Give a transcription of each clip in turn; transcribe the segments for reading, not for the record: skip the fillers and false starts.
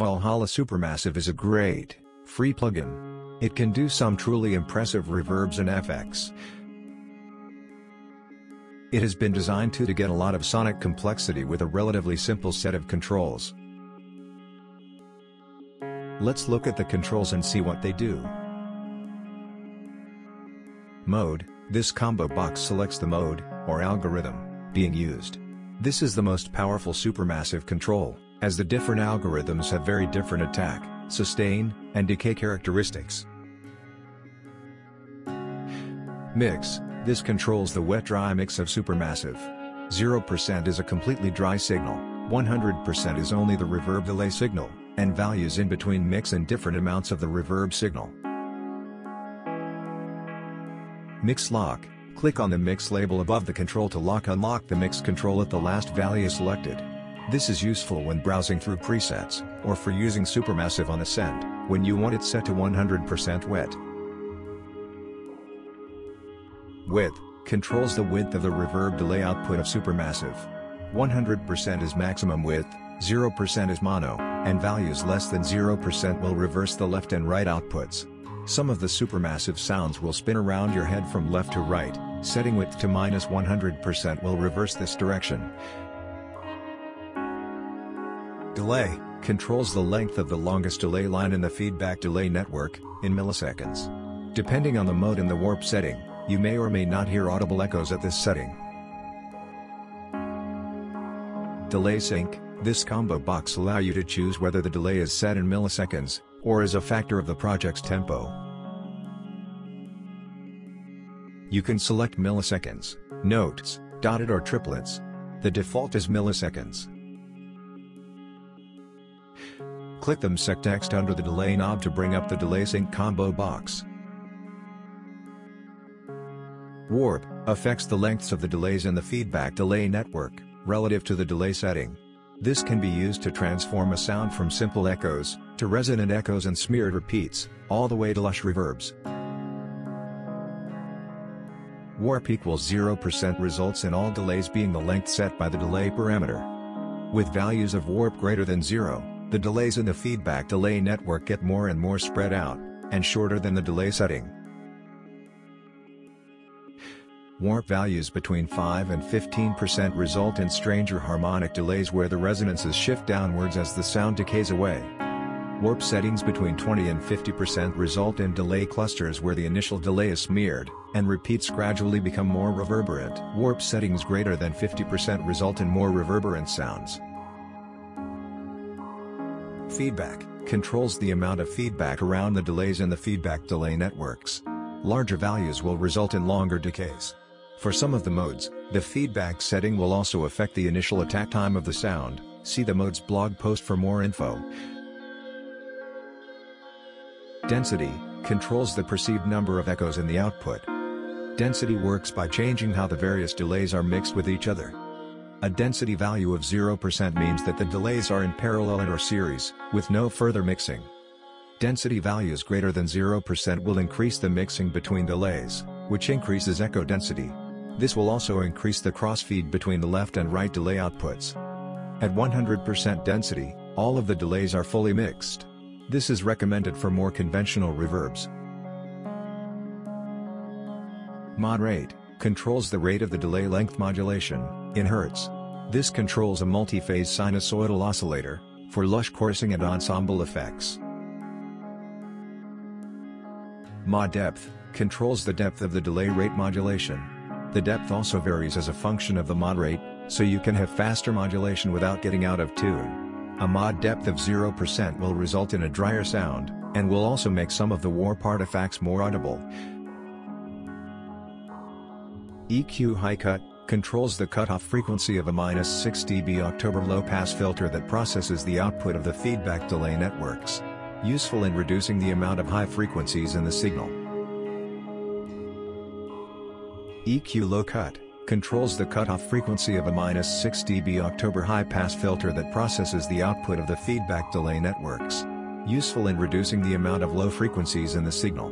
Valhalla SuperMassive is a great, free plugin. It can do some truly impressive reverbs and effects. It has been designed to get a lot of sonic complexity with a relatively simple set of controls. Let's look at the controls and see what they do. Mode. This combo box selects the mode, or algorithm, being used. This is the most powerful supermassive control, as the different algorithms have very different attack, sustain, and decay characteristics. Mix. This controls the wet-dry mix of supermassive. 0% is a completely dry signal, 100% is only the reverb delay signal, and values in between mix in different amounts of the reverb signal. Mix lock. Click on the mix label above the control to unlock the mix control at the last value selected. This is useful when browsing through presets, or for using supermassive on Ascend, when you want it set to 100% wet. Width. Controls the width of the reverb delay output of supermassive. 100% is maximum width, 0% is mono, and values less than 0% will reverse the left and right outputs. Some of the supermassive sounds will spin around your head from left to right. Setting width to -100% will reverse this direction. Delay. Controls the length of the longest delay line in the feedback delay network, in milliseconds. Depending on the mode and the warp setting, you may or may not hear audible echoes at this setting. Delay sync. This combo box allows you to choose whether the delay is set in milliseconds, or as a factor of the project's tempo. You can select milliseconds, notes, dotted or triplets. The default is milliseconds. Click the MSEC text under the delay knob to bring up the delay sync combo box. Warp affects the lengths of the delays in the feedback delay network, relative to the delay setting. This can be used to transform a sound from simple echoes, to resonant echoes and smeared repeats, all the way to lush reverbs. Warp equals 0% results in all delays being the length set by the delay parameter. With values of warp greater than 0, the delays in the feedback delay network get more and more spread out, and shorter than the delay setting. Warp values between 5 and 15% result in stranger harmonic delays where the resonances shift downwards as the sound decays away. Warp settings between 20 and 50% result in delay clusters where the initial delay is smeared, and repeats gradually become more reverberant. Warp settings greater than 50% result in more reverberant sounds. Feedback controls the amount of feedback around the delays in the feedback delay networks. Larger values will result in longer decays. For some of the modes, the feedback setting will also affect the initial attack time of the sound. See the mode's blog post for more info. Density controls the perceived number of echoes in the output. Density works by changing how the various delays are mixed with each other. A density value of 0% means that the delays are in parallel and/or series, with no further mixing. Density values greater than 0% will increase the mixing between delays, which increases echo density. This will also increase the crossfeed between the left and right delay outputs. At 100% density, all of the delays are fully mixed. This is recommended for more conventional reverbs. Mod rate controls the rate of the delay length modulation, in hertz. This controls a multi-phase sinusoidal oscillator, for lush chorusing and ensemble effects. Mod depth controls the depth of the delay rate modulation. The depth also varies as a function of the mod rate, so you can have faster modulation without getting out of tune. A mod depth of 0% will result in a drier sound, and will also make some of the warp artifacts more audible. EQ high cut controls the cutoff frequency of a -6 dB October low-pass filter that processes the output of the feedback delay networks. Useful in reducing the amount of high frequencies in the signal. EQ low cut controls the cutoff frequency of a -6 dB October high-pass filter that processes the output of the feedback delay networks. Useful in reducing the amount of low frequencies in the signal.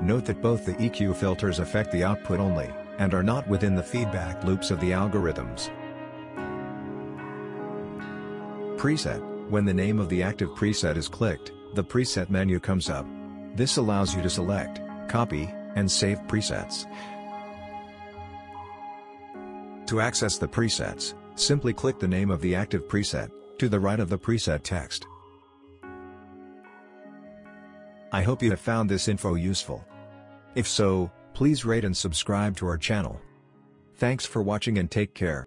Note that both the EQ filters affect the output only, and are not within the feedback loops of the algorithms. Preset. When the name of the active preset is clicked, the preset menu comes up. This allows you to select, copy, and save presets. To access the presets, simply click the name of the active preset, to the right of the preset text. I hope you have found this info useful. If so, please rate and subscribe to our channel. Thanks for watching and take care.